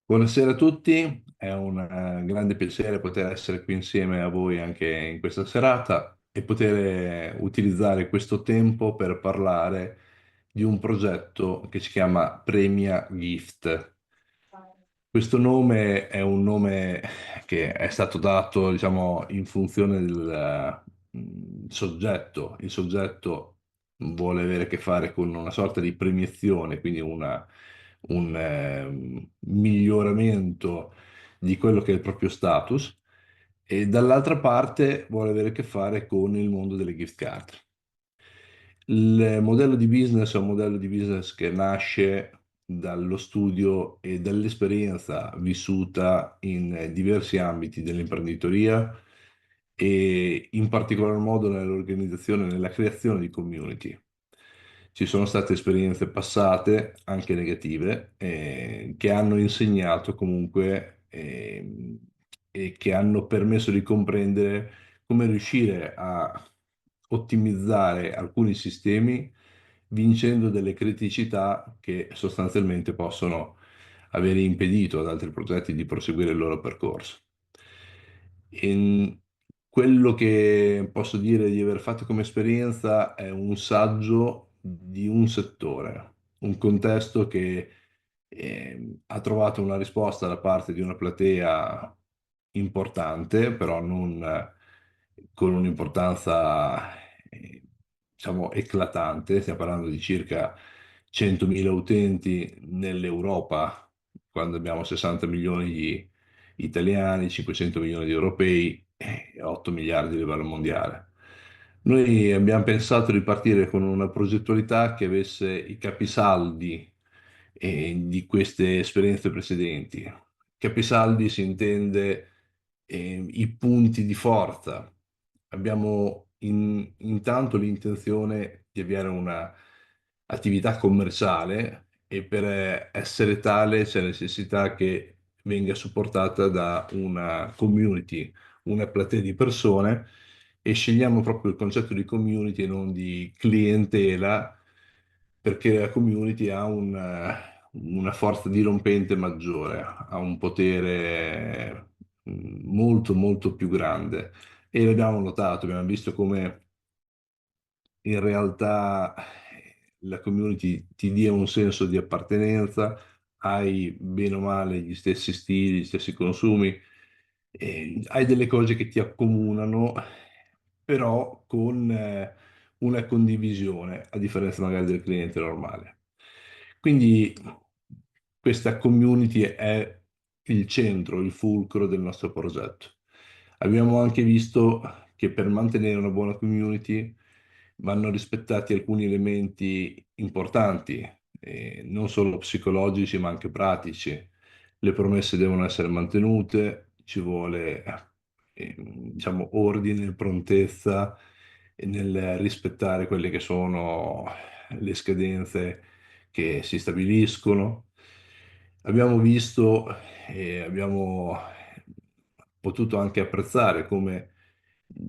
Buonasera a tutti, è un grande piacere poter essere qui insieme a voi anche in questa serata e poter utilizzare questo tempo per parlare di un progetto che si chiama Premia Gift. Questo nome è un nome che è stato dato, diciamo, in funzione del soggetto. Il soggetto vuole avere a che fare con una sorta di premiazione, quindi un miglioramento di quello che è il proprio status, e dall'altra parte vuole avere a che fare con il mondo delle gift card. Il modello di business è un modello di business che nasce dallo studio e dall'esperienza vissuta in diversi ambiti dell'imprenditoria e in particolar modo nell'organizzazione e nella creazione di community. Ci sono state esperienze passate, anche negative, che hanno insegnato comunque e che hanno permesso di comprendere come riuscire a ottimizzare alcuni sistemi vincendo delle criticità che sostanzialmente possono avere impedito ad altri progetti di proseguire il loro percorso. Quello che posso dire di aver fatto come esperienza è un saggio di un settore, un contesto che ha trovato una risposta da parte di una platea importante, però non con un'importanza, diciamo, eclatante. Stiamo parlando di circa 100.000 utenti nell'Europa, quando abbiamo 60 milioni di italiani, 500 milioni di europei e 8 miliardi a livello mondiale. Noi abbiamo pensato di partire con una progettualità che avesse i capisaldi di queste esperienze precedenti. Capisaldi si intende i punti di forza. Abbiamo intanto l'intenzione di avviare una attività commerciale e per essere tale c'è necessità che venga supportata da una community, una platea di persone, e scegliamo proprio il concetto di community e non di clientela, perché la community ha una forza dirompente maggiore, ha un potere molto molto più grande, e l'abbiamo notato, abbiamo visto come in realtà la community ti dia un senso di appartenenza, hai bene o male gli stessi stili, gli stessi consumi, hai delle cose che ti accomunano, però con una condivisione, a differenza magari del cliente normale. Quindi questa community è il centro, il fulcro del nostro progetto. Abbiamo anche visto che per mantenere una buona community vanno rispettati alcuni elementi importanti, non solo psicologici ma anche pratici. Le promesse devono essere mantenute, ci vuole, diciamo, ordine, prontezza nel rispettare quelle che sono le scadenze che si stabiliscono. Abbiamo visto e abbiamo potuto anche apprezzare come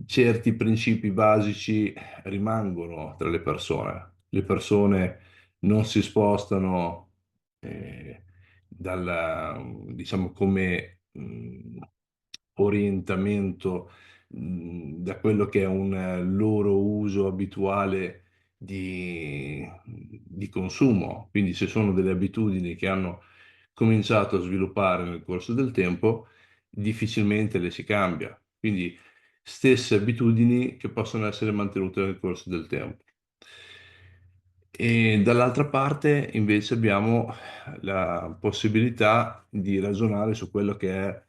certi principi basici rimangono tra le persone. Le persone non si spostano diciamo, come orientamento da quello che è un loro uso abituale di consumo. Quindi ci sono delle abitudini che hanno cominciato a sviluppare nel corso del tempo, difficilmente le si cambia. Quindi stesse abitudini che possono essere mantenute nel corso del tempo. E dall'altra parte invece abbiamo la possibilità di ragionare su quello che è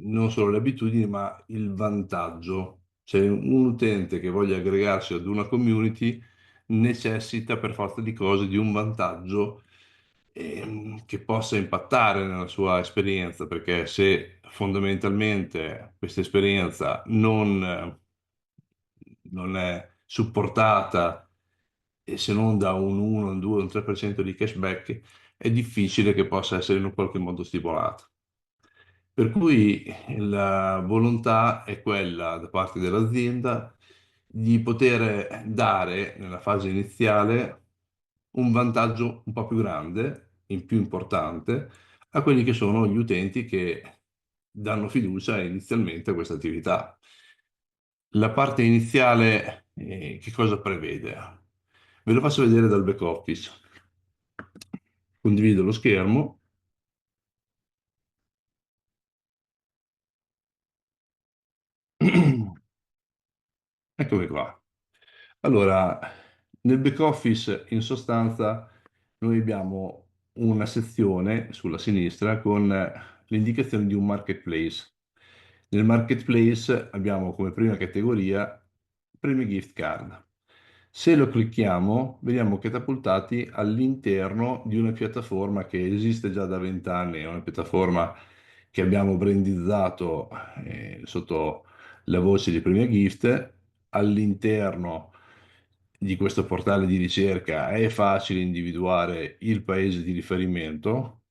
non solo le abitudini, ma il vantaggio. Cioè un utente che voglia aggregarsi ad una community necessita per forza di cose di un vantaggio che possa impattare nella sua esperienza, perché se fondamentalmente questa esperienza non è supportata, e se non da un 1, un 2, un 3% di cashback, è difficile che possa essere in un qualche modo stimolata. Per cui la volontà è quella da parte dell'azienda di poter dare nella fase iniziale un vantaggio un po' più grande, in più importante, a quelli che sono gli utenti che danno fiducia inizialmente a questa attività. La parte iniziale, che cosa prevede? Ve lo faccio vedere dal back office. Condivido lo schermo. Eccomi qua. Allora, nel back office in sostanza noi abbiamo una sezione sulla sinistra con le indicazioni di un marketplace. Nel marketplace abbiamo come prima categoria premi gift card. Se lo clicchiamo, veniamo catapultati all'interno di una piattaforma che esiste già da 20 anni, è una piattaforma che abbiamo brandizzato sotto la voce di Premia Gift. All'interno di questo portale di ricerca è facile individuare il paese di riferimento.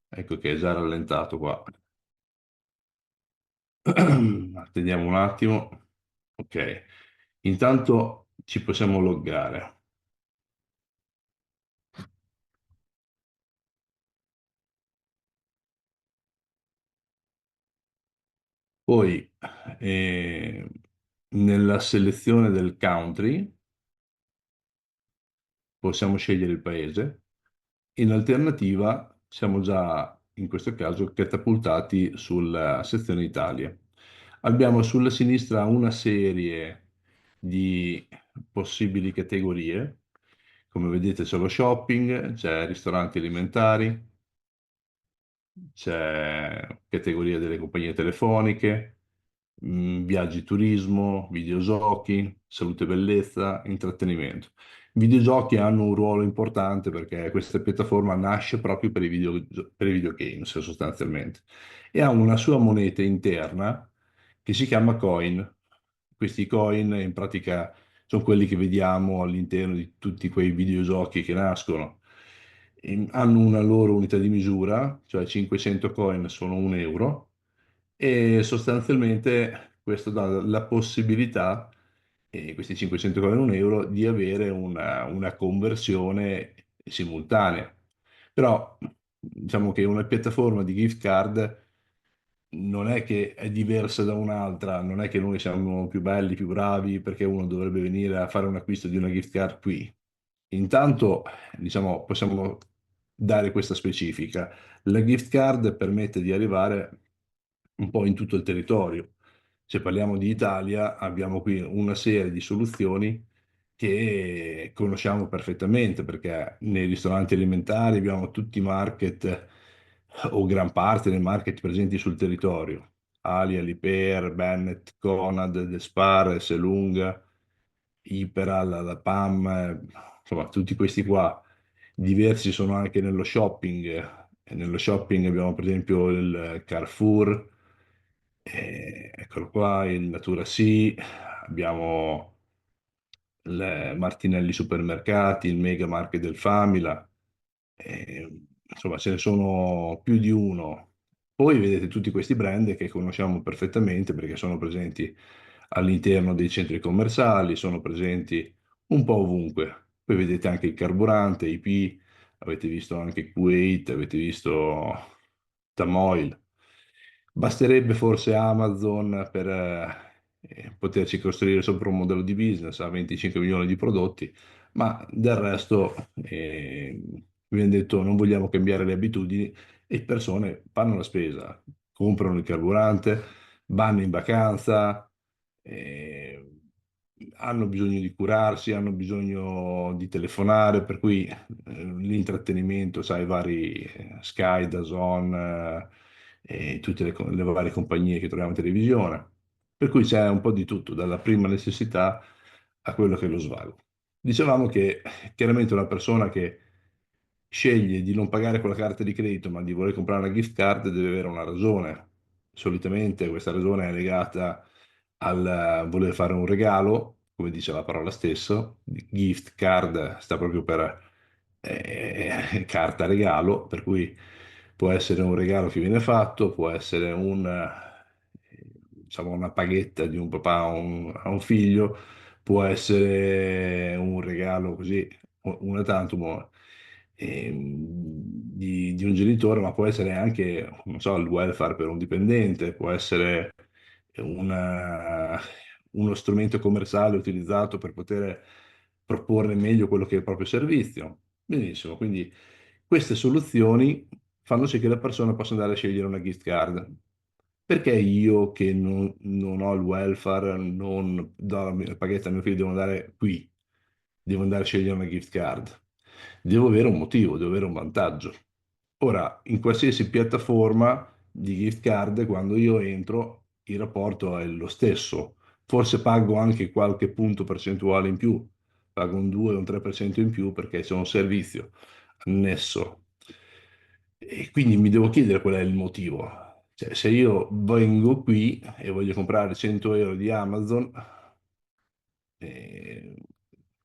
Ecco che è già rallentato qua. Attendiamo un attimo. Ok. Intanto ci possiamo loggare. Poi eh, nella selezione del country possiamo scegliere il paese. In alternativa, siamo già in questo caso catapultati sulla sezione Italia. Abbiamo sulla sinistra una serie di possibili categorie. Come vedete c'è lo shopping, c'è ristoranti alimentari, c'è categoria delle compagnie telefoniche, viaggi turismo, videogiochi, salute e bellezza, intrattenimento. I videogiochi hanno un ruolo importante perché questa piattaforma nasce proprio per i videogames sostanzialmente e ha una sua moneta interna che si chiama coin. Questi coin in pratica sono quelli che vediamo all'interno di tutti quei videogiochi che nascono. Hanno una loro unità di misura, cioè 500 coin sono 1 euro, e sostanzialmente questo dà la possibilità, questi 500 coin 1 euro, di avere una conversione simultanea. Però diciamo che una piattaforma di gift card non è che è diversa da un'altra, non è che noi siamo più belli, più bravi, perché uno dovrebbe venire a fare un acquisto di una gift card qui. Intanto, diciamo, possiamo dare questa specifica. La gift card permette di arrivare un po' in tutto il territorio. Se parliamo di Italia, abbiamo qui una serie di soluzioni che conosciamo perfettamente perché nei ristoranti alimentari abbiamo tutti i market o gran parte dei market presenti sul territorio. Ali, Aliper, Bennett, Conad, Despar, Selunga, Ipera, la PAM, insomma tutti questi qua. Diversi sono anche nello shopping. E nello shopping abbiamo per esempio il Carrefour, eccolo qua, il Natura Sì, abbiamo il Martinelli Supermercati, il Mega Market del Famila, insomma ce ne sono più di uno. Poi vedete tutti questi brand che conosciamo perfettamente perché sono presenti all'interno dei centri commerciali, sono presenti un po' ovunque. Poi vedete anche il carburante, IP, avete visto anche Kuwait, avete visto Tamoil. Basterebbe forse Amazon per poterci costruire sopra un modello di business a 25 milioni di prodotti, ma del resto, vi abbiamo detto, non vogliamo cambiare le abitudini e persone fanno la spesa, comprano il carburante, vanno in vacanza, eh, hanno bisogno di curarsi, hanno bisogno di telefonare, per cui l'intrattenimento, sai, vari Sky, DAZN, e tutte le varie compagnie che troviamo in televisione. Per cui c'è un po' di tutto, dalla prima necessità a quello che è lo svago. Dicevamo che chiaramente una persona che sceglie di non pagare con la carta di credito, ma di voler comprare una gift card, deve avere una ragione. Solitamente questa ragione è legata al voler fare un regalo, come dice la parola stesso. Gift card sta proprio per carta regalo, per cui può essere un regalo che viene fatto, può essere diciamo, una paghetta di un papà a un figlio, può essere un regalo così, una tantum. di un genitore, ma può essere anche, non so, il welfare per un dipendente, può essere una- uno strumento commerciale utilizzato per poter proporre meglio quello che è il proprio servizio. Benissimo, quindi queste soluzioni fanno sì che la persona possa andare a scegliere una gift card. Perché io che non ho il welfare, non do la paghetta a mio figlio, devo andare qui, devo andare a scegliere una gift card? Devo avere un motivo, devo avere un vantaggio. Ora, in qualsiasi piattaforma di gift card, quando io entro, il rapporto è lo stesso. Forse pago anche qualche punto percentuale in più, pago un 2 o un 3% in più perché c'è un servizio annesso. E quindi mi devo chiedere qual è il motivo. Cioè, se io vengo qui e voglio comprare 100 euro di Amazon, e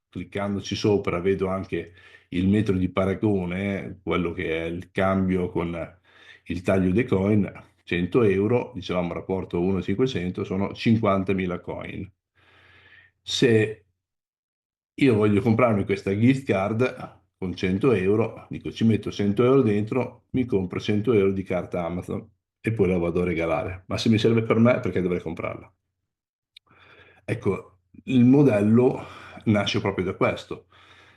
cliccandoci sopra vedo anche il metro di paragone, quello che è il cambio con il taglio dei coin, 100 euro, dicevamo rapporto 1,500, sono 50.000 coin. Se io voglio comprarmi questa gift card con 100 euro, dico ci metto 100 euro dentro, mi compro 100 euro di carta Amazon e poi la vado a regalare. Ma se mi serve per me, perché dovrei comprarla? Ecco, il modello nasce proprio da questo,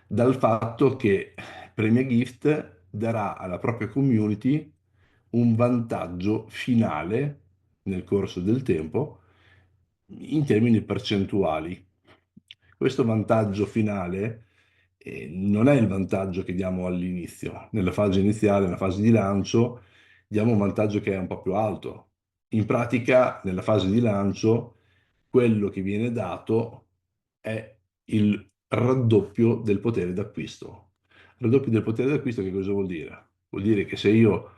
dal fatto che Premia Gift darà alla propria community un vantaggio finale nel corso del tempo in termini percentuali. Questo vantaggio finale non è il vantaggio che diamo all'inizio. Nella fase iniziale, nella fase di lancio, diamo un vantaggio che è un po' più alto. In pratica, nella fase di lancio, quello che viene dato è il raddoppio del potere d'acquisto. Raddoppio del potere d'acquisto che cosa vuol dire? Vuol dire che se io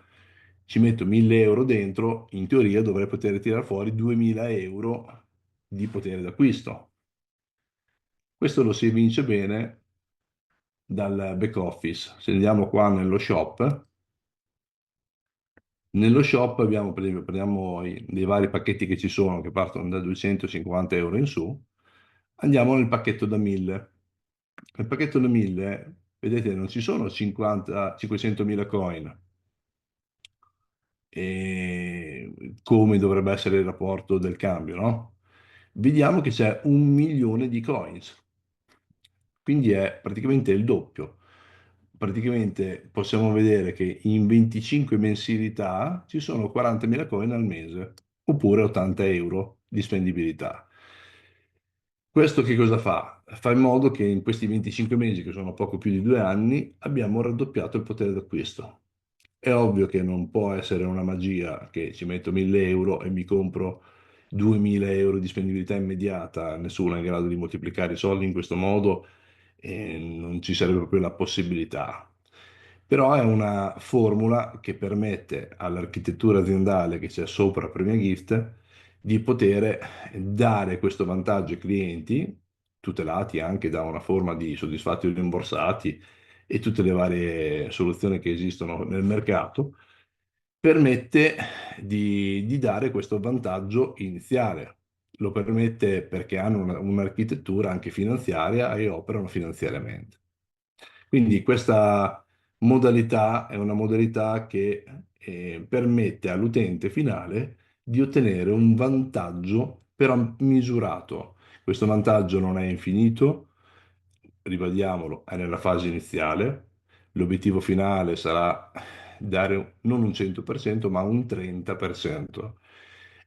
ci metto 1000 euro dentro, in teoria dovrei poter tirare fuori 2000 euro di potere d'acquisto. Questo lo si evince bene dal back office. Se andiamo qua nello shop, nello shop abbiamo, per esempio, prendiamo dei vari pacchetti che ci sono, che partono da 250 euro in su, andiamo nel pacchetto da 1000. Nel pacchetto da 1000, vedete, non ci sono 50, 500.000 coin, come dovrebbe essere il rapporto del cambio, no? Vediamo che c'è 1 milione di coins, quindi è praticamente il doppio. Praticamente possiamo vedere che in 25 mensilità ci sono 40.000 coin al mese, oppure 80 euro di spendibilità. Questo che cosa fa? Fa in modo che in questi 25 mesi, che sono poco più di 2 anni, abbiamo raddoppiato il potere d'acquisto. È ovvio che non può essere una magia che ci metto 1000 euro e mi compro 2000 euro di spendibilità immediata, nessuno è in grado di moltiplicare i soldi in questo modo e non ci sarebbe proprio la possibilità. Però è una formula che permette all'architettura aziendale che c'è sopra Premia Gift di poter dare questo vantaggio ai clienti, tutelati anche da una forma di soddisfatti o rimborsati e tutte le varie soluzioni che esistono nel mercato, permette di dare questo vantaggio iniziale. Lo permette perché hanno un'architettura anche finanziaria e operano finanziariamente. Quindi questa modalità è una modalità che permette all'utente finale di ottenere un vantaggio però misurato. Questo vantaggio non è infinito, ribadiamolo, è nella fase iniziale. L'obiettivo finale sarà dare non un 100%, ma un 30%.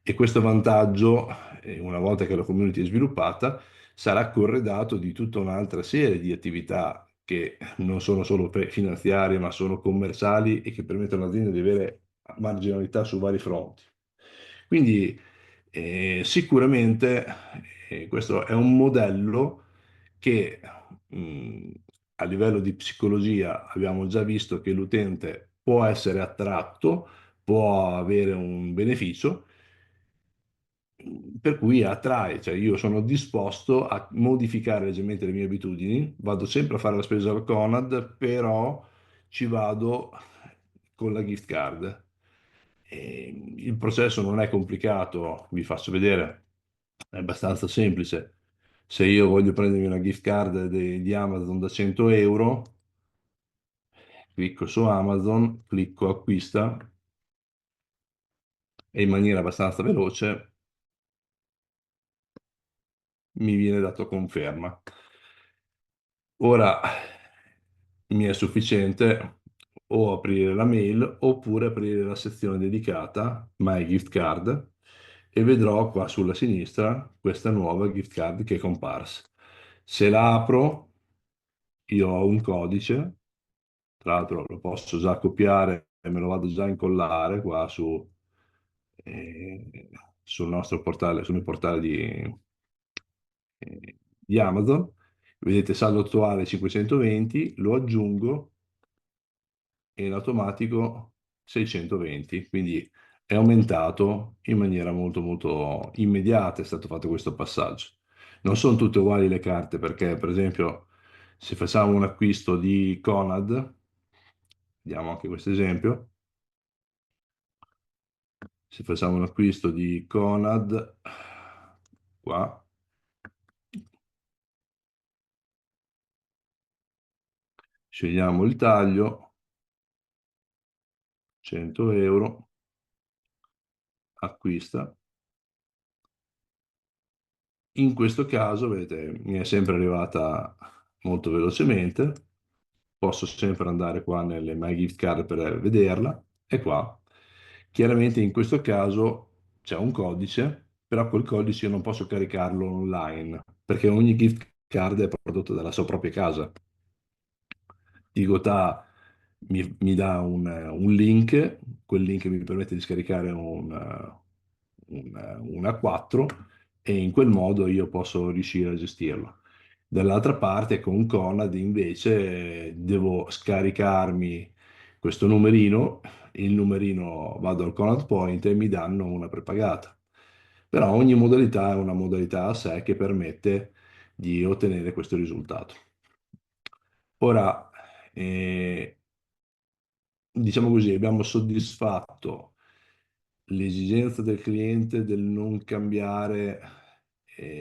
E questo vantaggio, una volta che la community è sviluppata, sarà corredato di tutta un'altra serie di attività che non sono solo finanziarie, ma sono commerciali e che permettono all'azienda di avere marginalità su vari fronti. Quindi sicuramente questo è un modello che mh, a livello di psicologia abbiamo già visto che l'utente può essere attratto, può avere un beneficio, per cui attrae, cioè io sono disposto a modificare leggermente le mie abitudini, vado sempre a fare la spesa al Conad, però ci vado con la gift card. Il processo non è complicato, vi faccio vedere, è abbastanza semplice. Se io voglio prendermi una gift card di Amazon da 100 euro, clicco su Amazon, clicco acquista e in maniera abbastanza veloce mi viene dato conferma. Ora mi è sufficiente o aprire la mail oppure aprire la sezione dedicata My Gift Card e vedrò qua sulla sinistra questa nuova gift card che è comparsa. Se la apro, io ho un codice, tra l'altro lo posso già copiare e me lo vado già a incollare qua eh, sul nostro portale, sul mio portale di Amazon. Vedete saldo attuale 520, lo aggiungo e in automatico 620, quindi è aumentato in maniera molto molto immediata, è stato fatto questo passaggio. Non sono tutte uguali le carte perché, per esempio, se facciamo un acquisto di Conad, vediamo anche questo esempio, se facciamo un acquisto di Conad, qua, scegliamo il taglio, 100 euro, acquista. In questo caso, vedete, mi è sempre arrivata molto velocemente. Posso sempre andare qua nelle My Gift Card per vederla. E qua, chiaramente in questo caso c'è un codice, però quel codice io non posso caricarlo online, perché ogni gift card è prodotto dalla sua propria casa. Tigotà mi dà un link, quel link mi permette di scaricare un A4 e in quel modo io posso riuscire a gestirlo. Dall'altra parte con Conad invece devo scaricarmi questo numerino, il numerino vado al Conad Point e mi danno una prepagata. Però ogni modalità è una modalità a sé che permette di ottenere questo risultato. Ora, diciamo così, abbiamo soddisfatto l'esigenza del cliente del non cambiare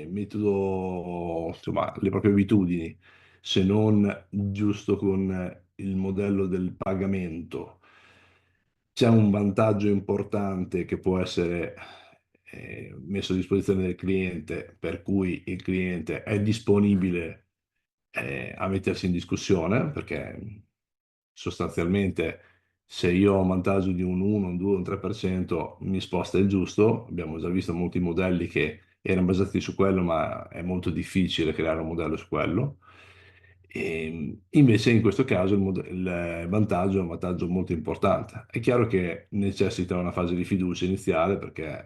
metodo, insomma, le proprie abitudini, se non giusto con il modello del pagamento. C'è un vantaggio importante che può essere messo a disposizione del cliente, per cui il cliente è disponibile a mettersi in discussione, perché sostanzialmente se io ho un vantaggio di un 1, un 2, un 3%, mi sposta il giusto. Abbiamo già visto molti modelli che erano basati su quello, ma è molto difficile creare un modello su quello. E invece in questo caso il vantaggio è un vantaggio molto importante. È chiaro che necessita una fase di fiducia iniziale perché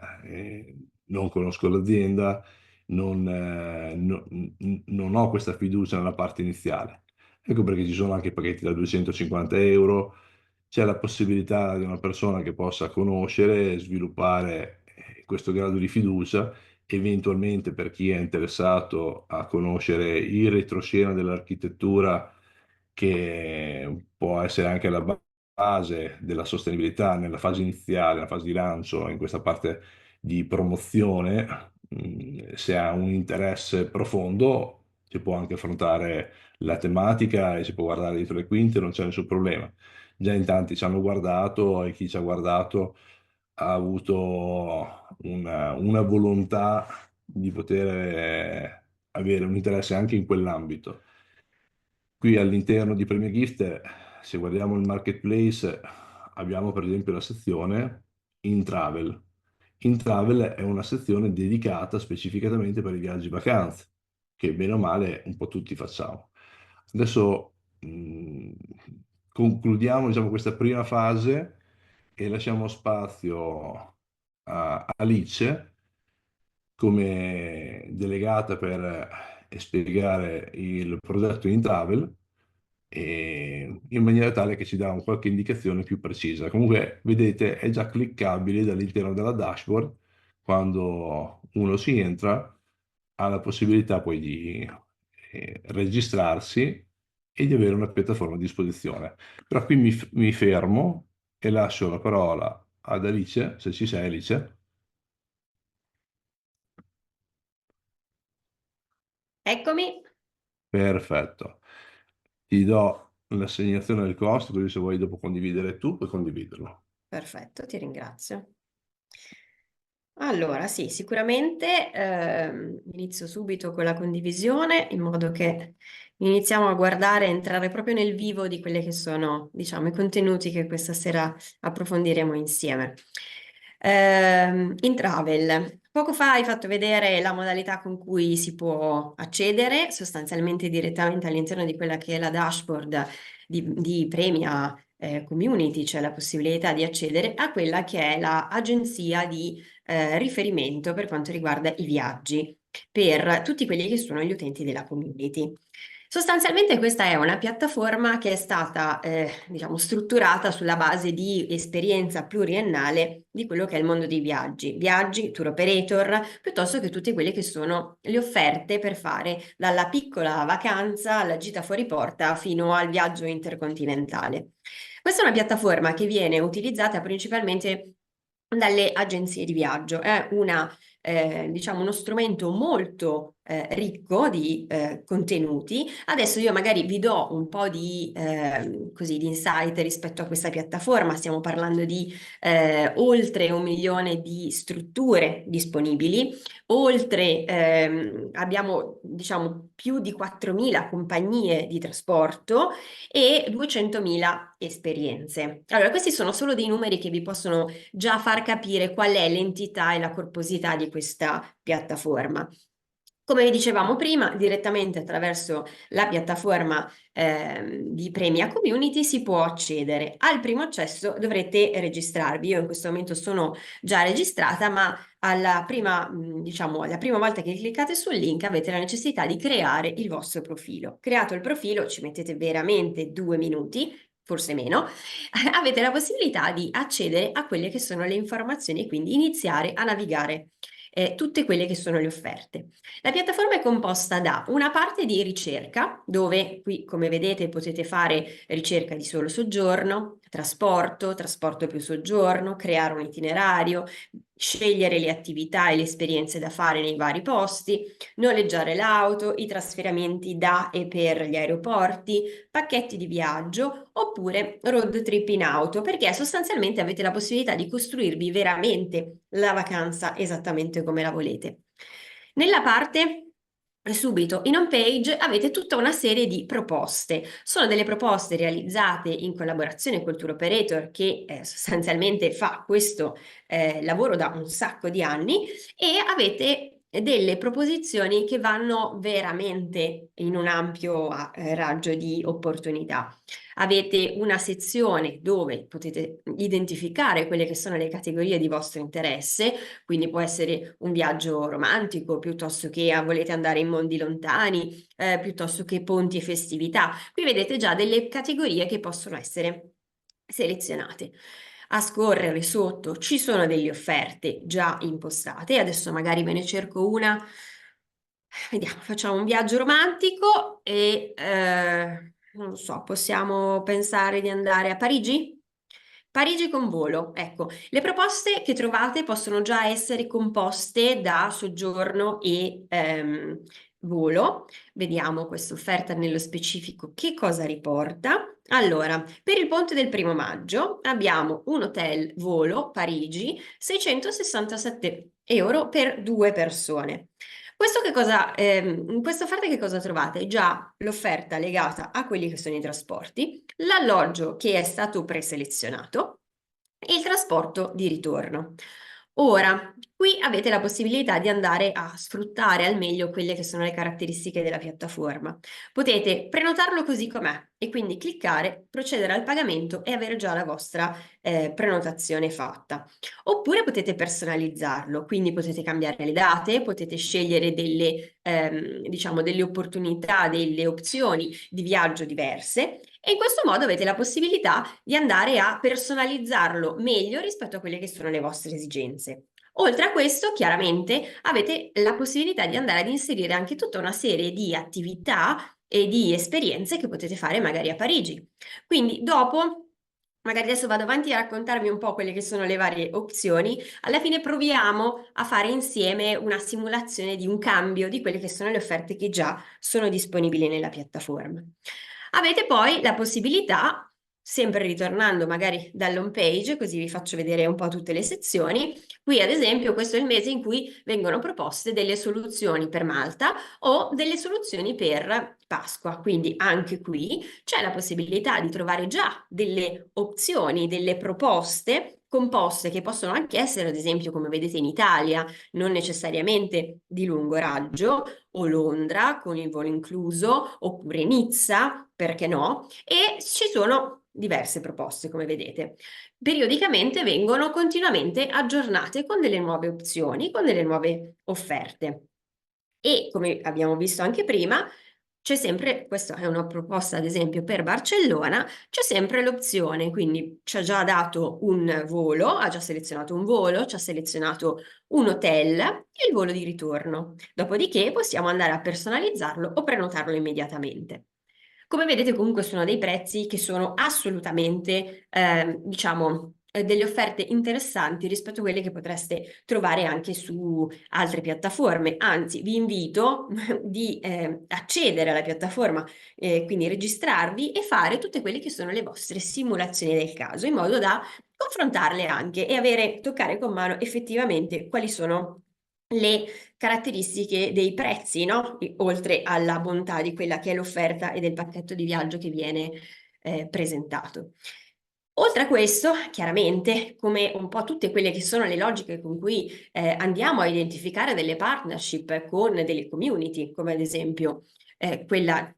non conosco l'azienda, non ho questa fiducia nella parte iniziale. Ecco perché ci sono anche pacchetti da 250 euro, c'è la possibilità di una persona che possa conoscere e sviluppare questo grado di fiducia, eventualmente per chi è interessato a conoscere il retroscena dell'architettura che può essere anche la base della sostenibilità nella fase iniziale, nella fase di lancio, in questa parte di promozione, se ha un interesse profondo si può anche affrontare la tematica e si può guardare dietro le quinte, non c'è nessun problema. Già in tanti ci hanno guardato e chi ci ha guardato ha avuto una volontà di poter avere un interesse anche in quell'ambito. Qui all'interno di Premia Gift, se guardiamo il marketplace, abbiamo per esempio la sezione In Travel. In Travel è una sezione dedicata specificatamente per i viaggi vacanze, che bene o male un po' tutti facciamo. Adesso concludiamo, diciamo, questa prima fase e lasciamo spazio a Alice come delegata per spiegare il progetto in Travel e in maniera tale che ci dà un qualche indicazione più precisa. Comunque, vedete, è già cliccabile dall'interno della dashboard. Quando uno ci entra, ha la possibilità poi di registrarsi e di avere una piattaforma a disposizione. Però qui mi fermo e lascio la parola ad Alice, se ci sei Alice. Eccomi. Perfetto. Ti do l'assegnazione del costo, così se vuoi dopo condividere tu, puoi condividerlo. Perfetto, ti ringrazio. Allora, sì, sicuramente inizio subito con la condivisione in modo che iniziamo a guardare, entrare proprio nel vivo di quelli che sono, diciamo, i contenuti che questa sera approfondiremo insieme. In Travel, poco fa hai fatto vedere la modalità con cui si può accedere sostanzialmente direttamente all'interno di quella che è la dashboard di Premia Community, c'è la possibilità di accedere a quella che è l'agenzia di riferimento per quanto riguarda i viaggi per tutti quelli che sono gli utenti della community. Sostanzialmente questa è una piattaforma che è stata, diciamo, strutturata sulla base di esperienza pluriennale di quello che è il mondo dei viaggi, tour operator, piuttosto che tutte quelle che sono le offerte per fare dalla piccola vacanza alla gita fuori porta fino al viaggio intercontinentale. Questa è una piattaforma che viene utilizzata principalmente dalle agenzie di viaggio. È diciamo uno strumento molto ricco di contenuti. Adesso io magari vi do un po' così, di insight rispetto a questa piattaforma. Stiamo parlando di oltre 1 milione di strutture disponibili, oltre abbiamo diciamo più di 4.000 compagnie di trasporto e 200.000 esperienze. Allora, questi sono solo dei numeri che vi possono già far capire qual è l'entità e la corposità di questa piattaforma. Come vi dicevamo prima, direttamente attraverso la piattaforma di Premia Community si può accedere. Al primo accesso dovrete registrarvi. Io in questo momento sono già registrata, ma diciamo, alla prima volta che cliccate sul link avete la necessità di creare il vostro profilo. Creato il profilo, ci mettete veramente 2 minuti, forse meno, avete la possibilità di accedere a quelle che sono le informazioni e quindi iniziare a navigare tutte quelle che sono le offerte. La piattaforma è composta da una parte di ricerca, dove qui, come vedete, potete fare ricerca di solo soggiorno, trasporto più soggiorno, creare un itinerario, scegliere le attività e le esperienze da fare nei vari posti, noleggiare l'auto, i trasferimenti da e per gli aeroporti, pacchetti di viaggio oppure road trip in auto, perché sostanzialmente avete la possibilità di costruirvi veramente la vacanza esattamente come la volete. Nella parte subito in home page avete tutta una serie di proposte. Sono delle proposte realizzate in collaborazione col tour operator che sostanzialmente fa questo lavoro da un sacco di anni e avete delle proposizioni che vanno veramente in un ampio raggio di opportunità. Avete una sezione dove potete identificare quelle che sono le categorie di vostro interesse, quindi può essere un viaggio romantico, piuttosto che volete andare in mondi lontani, piuttosto che ponti e festività. Qui vedete già delle categorie che possono essere selezionate. A scorrere sotto ci sono delle offerte già impostate, adesso magari ve ne cerco una. Vediamo, facciamo un viaggio romantico e non lo so, possiamo pensare di andare a Parigi? Parigi con volo, ecco, le proposte che trovate possono già essere composte da soggiorno e volo. Vediamo questa offerta nello specifico che cosa riporta. Allora, per il ponte del 1° maggio abbiamo un hotel volo Parigi, 667 euro per 2 persone. In questa offerta che cosa trovate? Già l'offerta legata a quelli che sono i trasporti, l'alloggio che è stato preselezionato e il trasporto di ritorno. Ora, qui avete la possibilità di andare a sfruttare al meglio quelle che sono le caratteristiche della piattaforma. Potete prenotarlo così com'è e quindi cliccare, procedere al pagamento e avere già la vostra prenotazione fatta. Oppure potete personalizzarlo, quindi potete cambiare le date, potete scegliere diciamo, delle opportunità, delle opzioni di viaggio diverse e in questo modo avete la possibilità di andare a personalizzarlo meglio rispetto a quelle che sono le vostre esigenze. Oltre a questo, chiaramente, avete la possibilità di andare ad inserire anche tutta una serie di attività e di esperienze che potete fare magari a Parigi. Quindi dopo, magari adesso vado avanti a raccontarvi un po' quelle che sono le varie opzioni, alla fine proviamo a fare insieme una simulazione di un cambio di quelle che sono le offerte che già sono disponibili nella piattaforma. Avete poi la possibilità, sempre ritornando magari dall'home page, così vi faccio vedere un po' tutte le sezioni. Qui, ad esempio, questo è il mese in cui vengono proposte delle soluzioni per Malta o delle soluzioni per Pasqua. Quindi anche qui c'è la possibilità di trovare già delle opzioni, delle proposte composte che possono anche essere, ad esempio, come vedete in Italia, non necessariamente di lungo raggio, o Londra con il volo incluso, oppure Nizza, perché no? E ci sono diverse proposte, come vedete. Periodicamente vengono continuamente aggiornate con delle nuove opzioni, con delle nuove offerte. E come abbiamo visto anche prima, c'è sempre, questa è una proposta ad esempio per Barcellona, c'è sempre l'opzione, quindi ci ha già dato un volo, ha già selezionato un volo, ci ha selezionato un hotel e il volo di ritorno. Dopodiché possiamo andare a personalizzarlo o prenotarlo immediatamente. Come vedete comunque sono dei prezzi che sono assolutamente, diciamo, delle offerte interessanti rispetto a quelle che potreste trovare anche su altre piattaforme. Anzi, vi invito di accedere alla piattaforma, quindi registrarvi e fare tutte quelle che sono le vostre simulazioni del caso, in modo da confrontarle anche e toccare con mano effettivamente quali sono le caratteristiche dei prezzi, no? Oltre alla bontà di quella che è l'offerta e del pacchetto di viaggio che viene presentato. Oltre a questo, chiaramente, come un po' tutte quelle che sono le logiche con cui andiamo a identificare delle partnership con delle community, come ad esempio quella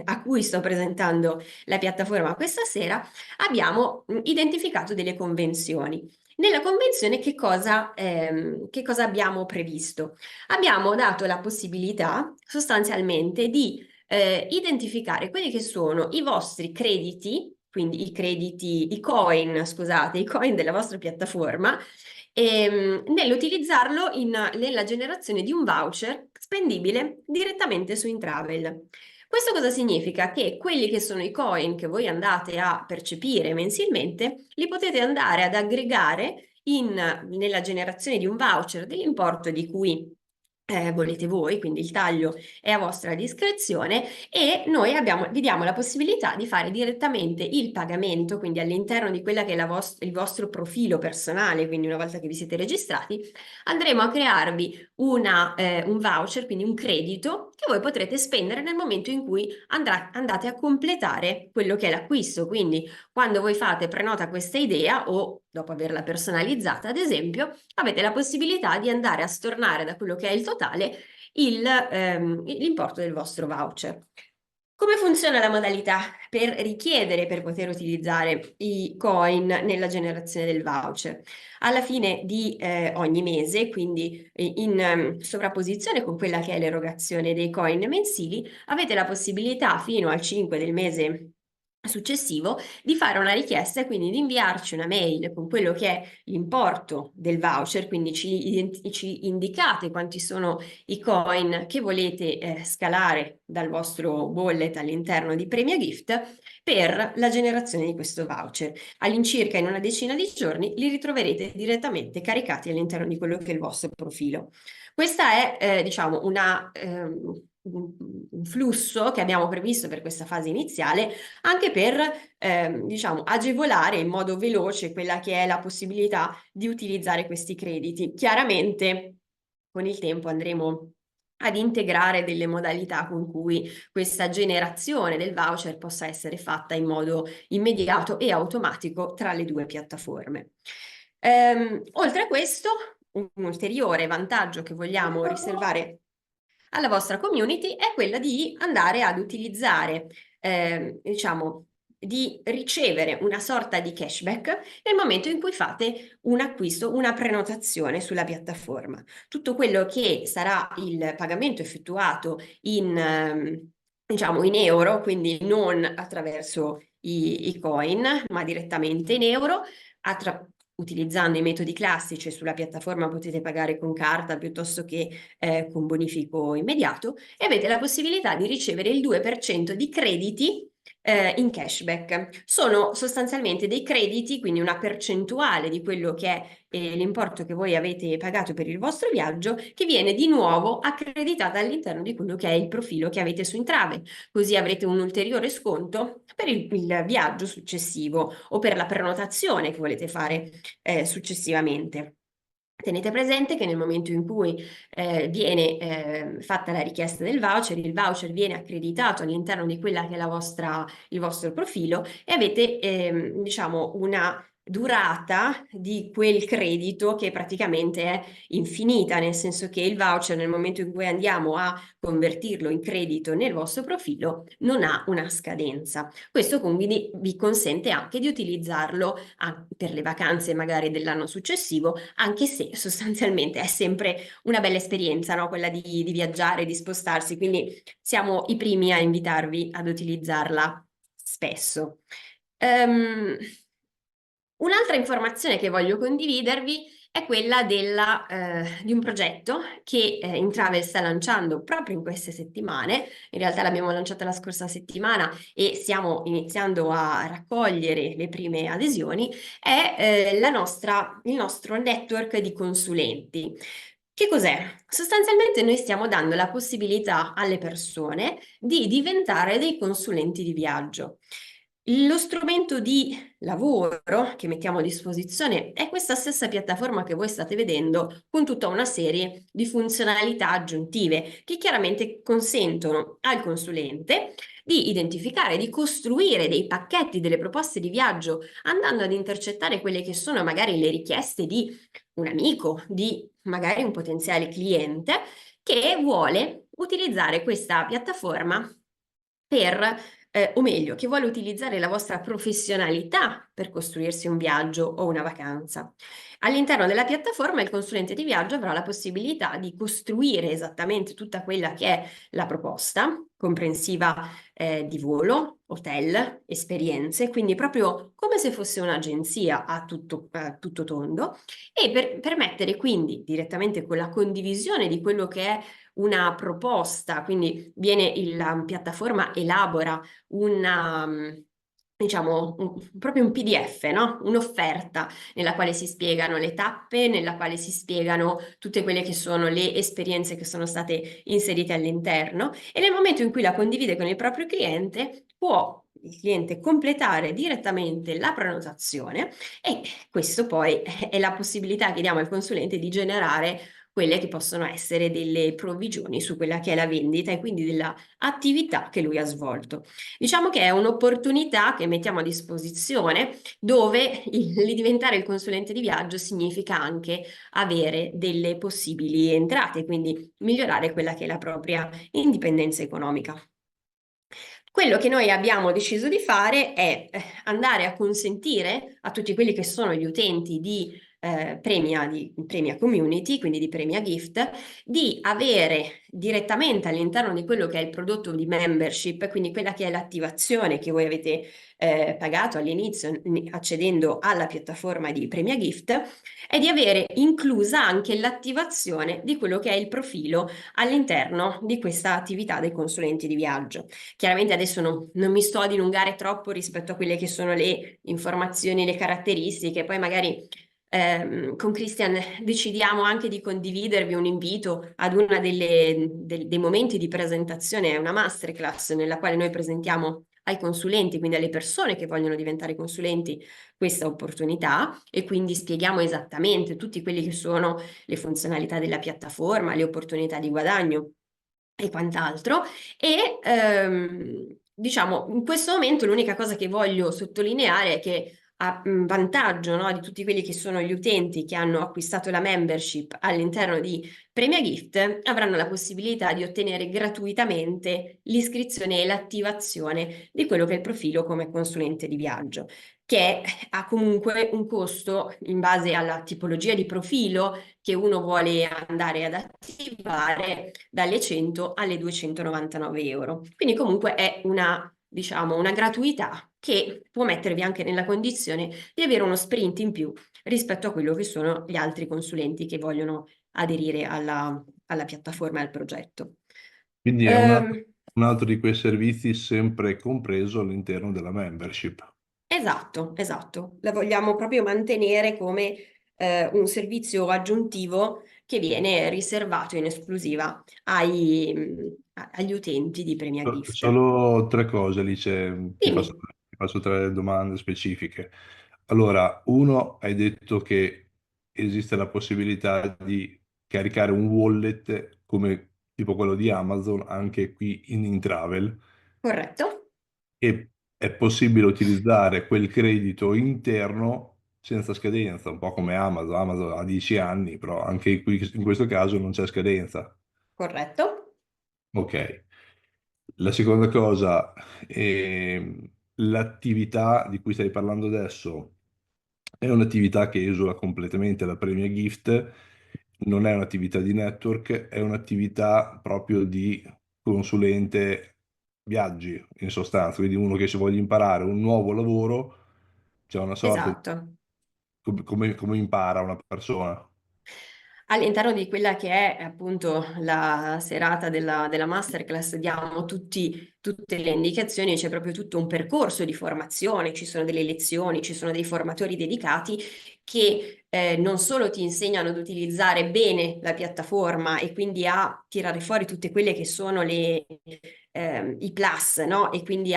a cui sto presentando la piattaforma questa sera, abbiamo identificato delle convenzioni. Nella convenzione che cosa abbiamo previsto? Abbiamo dato la possibilità sostanzialmente di identificare quelli che sono i vostri crediti, quindi i coin, scusate, i coin della vostra piattaforma, nell'utilizzarlo nella generazione di un voucher spendibile direttamente su InTravel. Questo cosa significa? Che quelli che sono i coin che voi andate a percepire mensilmente, li potete andare ad aggregare nella generazione di un voucher dell'importo di cui volete voi, quindi il taglio è a vostra discrezione e noi vi diamo la possibilità di fare direttamente il pagamento, quindi all'interno di quella che è il vostro profilo personale, quindi una volta che vi siete registrati, andremo a crearvi un voucher, quindi un credito che voi potrete spendere nel momento in cui andate a completare quello che è l'acquisto. Quindi quando voi prenota questa idea o dopo averla personalizzata, ad esempio, avete la possibilità di andare a stornare da quello che è il totale l'importo del vostro voucher. Come funziona la modalità per richiedere, per poter utilizzare i coin nella generazione del voucher? Alla fine di ogni mese, quindi in sovrapposizione con quella che è l'erogazione dei coin mensili, avete la possibilità fino al 5 del mese successivo di fare una richiesta e quindi di inviarci una mail con quello che è l'importo del voucher, quindi ci indicate quanti sono i coin che volete scalare dal vostro wallet all'interno di Premia Gift per la generazione di questo voucher. All'incirca in una decina di giorni li ritroverete direttamente caricati all'interno di quello che è il vostro profilo. Questa è, diciamo, un flusso che abbiamo previsto per questa fase iniziale anche per diciamo, agevolare in modo veloce quella che è la possibilità di utilizzare questi crediti. Chiaramente con il tempo andremo ad integrare delle modalità con cui questa generazione del voucher possa essere fatta in modo immediato e automatico tra le due piattaforme. Oltre a questo, un ulteriore vantaggio che vogliamo riservare alla vostra community è quella di andare ad utilizzare, diciamo, di ricevere una sorta di cashback nel momento in cui fate un acquisto, una prenotazione sulla piattaforma. Tutto quello che sarà il pagamento effettuato diciamo, in euro, quindi non attraverso i coin, ma direttamente in euro, utilizzando i metodi classici sulla piattaforma potete pagare con carta piuttosto che con bonifico immediato e avete la possibilità di ricevere il 2% di crediti in cashback. Sono sostanzialmente dei crediti, quindi una percentuale di quello che è l'importo che voi avete pagato per il vostro viaggio, che viene di nuovo accreditata all'interno di quello che è il profilo che avete su Intrave. Così avrete un ulteriore sconto per il viaggio successivo o per la prenotazione che volete fare successivamente. Tenete presente che nel momento in cui viene fatta la richiesta del voucher, il voucher viene accreditato all'interno di quella che è il vostro profilo e avete, diciamo, una durata di quel credito che praticamente è infinita, nel senso che il voucher nel momento in cui andiamo a convertirlo in credito nel vostro profilo non ha una scadenza. Questo quindi vi consente anche di utilizzarlo per le vacanze magari dell'anno successivo, anche se sostanzialmente è sempre una bella esperienza, no? Quella di viaggiare, di spostarsi, quindi siamo i primi a invitarvi ad utilizzarla spesso. Un'altra informazione che voglio condividervi è quella di un progetto che Intravel sta lanciando proprio in queste settimane. In realtà l'abbiamo lanciata la scorsa settimana e stiamo iniziando a raccogliere le prime adesioni. È il nostro network di consulenti. Che cos'è? Sostanzialmente noi stiamo dando la possibilità alle persone di diventare dei consulenti di viaggio. Lo strumento di lavoro che mettiamo a disposizione è questa stessa piattaforma che voi state vedendo con tutta una serie di funzionalità aggiuntive che chiaramente consentono al consulente di identificare, di costruire dei pacchetti, delle proposte di viaggio, andando ad intercettare quelle che sono magari le richieste di un amico, di magari un potenziale cliente che vuole utilizzare questa piattaforma o meglio, che vuole utilizzare la vostra professionalità per costruirsi un viaggio o una vacanza. All'interno della piattaforma il consulente di viaggio avrà la possibilità di costruire esattamente tutta quella che è la proposta, comprensiva di volo, hotel, esperienze, quindi proprio come se fosse un'agenzia a tutto tondo, e per permettere quindi direttamente con la condivisione di quello che è una proposta, quindi la piattaforma elabora una, diciamo, proprio un PDF, no? Un'offerta nella quale si spiegano le tappe, nella quale si spiegano tutte quelle che sono le esperienze che sono state inserite all'interno e nel momento in cui la condivide con il proprio cliente può il cliente completare direttamente la prenotazione e questo poi è la possibilità che diamo al consulente di generare quelle che possono essere delle provvigioni su quella che è la vendita e quindi della attività che lui ha svolto. Diciamo che è un'opportunità che mettiamo a disposizione dove diventare il consulente di viaggio significa anche avere delle possibili entrate, quindi migliorare quella che è la propria indipendenza economica. Quello che noi abbiamo deciso di fare è andare a consentire a tutti quelli che sono gli utenti di Premia Community, quindi di Premia Gift, di avere direttamente all'interno di quello che è il prodotto di membership, quindi quella che è l'attivazione che voi avete pagato all'inizio accedendo alla piattaforma di Premia Gift, è di avere inclusa anche l'attivazione di quello che è il profilo all'interno di questa attività dei consulenti di viaggio. Chiaramente adesso non mi sto a dilungare troppo rispetto a quelle che sono le informazioni, le caratteristiche, poi magari con Christian decidiamo anche di condividervi un invito ad una dei momenti di presentazione, è una masterclass nella quale noi presentiamo ai consulenti, quindi alle persone che vogliono diventare consulenti, questa opportunità e quindi spieghiamo esattamente tutte quelle che sono le funzionalità della piattaforma, le opportunità di guadagno e quant'altro. E diciamo, in questo momento l'unica cosa che voglio sottolineare è che a vantaggio, no, di tutti quelli che sono gli utenti che hanno acquistato la membership all'interno di Premia Gift, avranno la possibilità di ottenere gratuitamente l'iscrizione e l'attivazione di quello che è il profilo come consulente di viaggio, che ha comunque un costo in base alla tipologia di profilo che uno vuole andare ad attivare dalle 100 alle 299 euro. Quindi comunque è una, diciamo, una gratuità che può mettervi anche nella condizione di avere uno sprint in più rispetto a quello che sono gli altri consulenti che vogliono aderire alla piattaforma e al progetto. Quindi è Ehm, un altro di quei servizi sempre compreso all'interno della membership. Esatto, esatto. La vogliamo proprio mantenere come un servizio aggiuntivo che viene riservato in esclusiva agli utenti di Premia Gift. Solo tre cose, Alice, Dimmi, ti faccio tre domande specifiche. Allora, uno, hai detto che esiste la possibilità di caricare un wallet come tipo quello di Amazon anche qui in Travel, corretto? e è possibile utilizzare quel credito interno senza scadenza, un po' come Amazon. Amazon ha 10 anni, però anche qui in questo caso non c'è scadenza. Corretto? Ok. La seconda cosa, l'attività di cui stai parlando adesso è un'attività che esula completamente la Premia Gift, non è un'attività di network, è un'attività proprio di consulente viaggi, in sostanza, quindi uno che se voglia imparare un nuovo lavoro, c'è una sorta di Esatto. come impara una persona. All'interno di quella che è appunto la serata della masterclass diamo tutte le indicazioni, c'è proprio tutto un percorso di formazione, ci sono delle lezioni, ci sono dei formatori dedicati che non solo ti insegnano ad utilizzare bene la piattaforma e quindi a tirare fuori tutte quelle che sono i plus, no? E quindi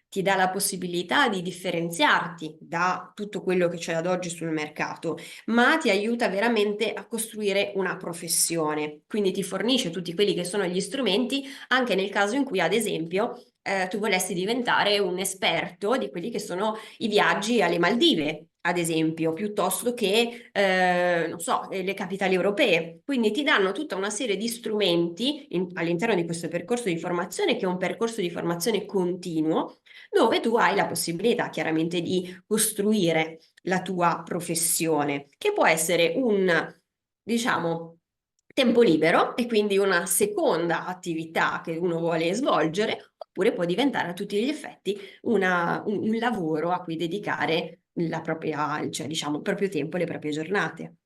ti dà la possibilità di differenziarti da tutto quello che c'è ad oggi sul mercato, ma ti aiuta veramente a costruire una professione. Quindi ti fornisce tutti quelli che sono gli strumenti anche nel caso in cui, ad esempio, tu volessi diventare un esperto di quelli che sono i viaggi alle Maldive, ad esempio, piuttosto che, non so, le capitali europee. Quindi ti danno tutta una serie di strumenti all'interno di questo percorso di formazione, che è un percorso di formazione continuo, dove tu hai la possibilità chiaramente di costruire la tua professione, che può essere diciamo, tempo libero e quindi una seconda attività che uno vuole svolgere, oppure può diventare a tutti gli effetti un lavoro a cui dedicare cioè, diciamo, il proprio tempo, le proprie giornate.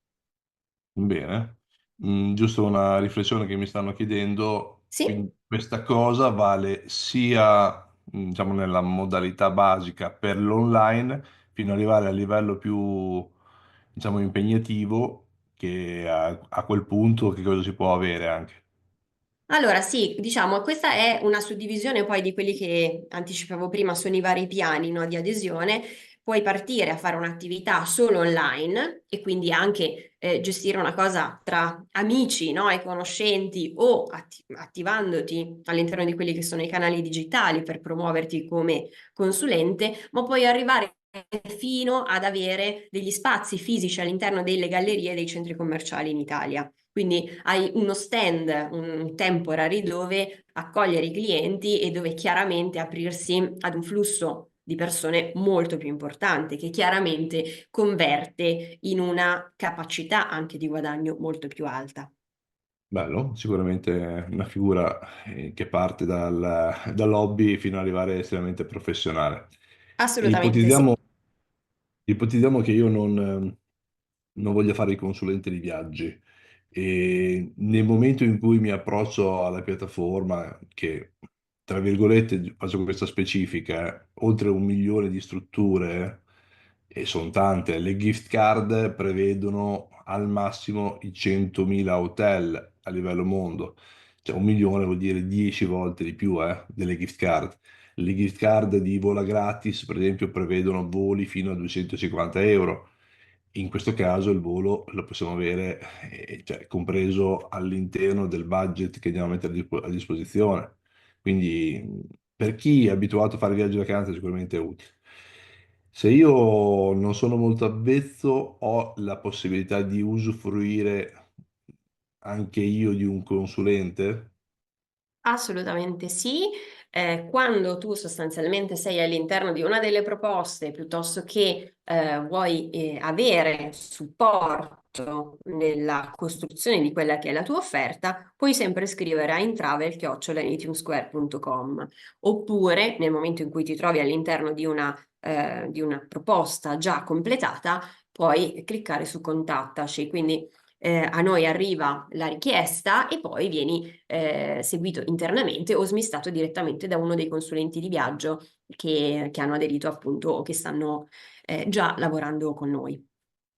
Bene. Giusto una riflessione che mi stanno chiedendo, Sì? quindi questa cosa vale sia, diciamo, nella modalità basica per l'online, fino ad arrivare al livello più, diciamo, impegnativo, che a quel punto che cosa si può avere anche. Allora, sì, diciamo, questa è una suddivisione poi di quelli che anticipavo prima, sono i vari piani, no, di adesione. Puoi partire a fare un'attività solo online e quindi anche gestire una cosa tra amici, no, e conoscenti o attivandoti all'interno di quelli che sono i canali digitali per promuoverti come consulente, ma puoi arrivare fino ad avere degli spazi fisici all'interno delle gallerie dei centri commerciali in Italia. Quindi hai uno stand, un temporary dove accogliere i clienti e dove chiaramente aprirsi ad un flusso di persone molto più importante, che chiaramente converte in una capacità anche di guadagno molto più alta. Bello, sicuramente una figura che parte dal hobby fino ad arrivare estremamente professionale. E Assolutamente sì. ipotizziamo che io non voglio fare il consulente di viaggi e nel momento in cui mi approccio alla piattaforma, che tra virgolette faccio questa specifica, oltre 1 milione di strutture, e sono tante, le gift card prevedono al massimo i 100.000 hotel a livello mondo, cioè 1 milione vuol dire 10 volte di più delle gift card. Le gift card di vola gratis, per esempio, prevedono voli fino a 250 euro. In questo caso il volo lo possiamo avere, cioè, compreso all'interno del budget che andiamo a mettere a disposizione. Quindi per chi è abituato a fare viaggi di vacanza sicuramente è utile. Se io non sono molto avvezzo, ho la possibilità di usufruire anche io di un consulente. Assolutamente sì. Quando tu sostanzialmente sei all'interno di una delle proposte piuttosto che vuoi avere supporto nella costruzione di quella che è la tua offerta, puoi sempre scrivere a intravel@enitumsquare.com, oppure nel momento in cui ti trovi all'interno di una proposta già completata, puoi cliccare su contattaci. Quindi a noi arriva la richiesta e poi vieni seguito internamente o smistato direttamente da uno dei consulenti di viaggio che hanno aderito appunto o che stanno già lavorando con noi.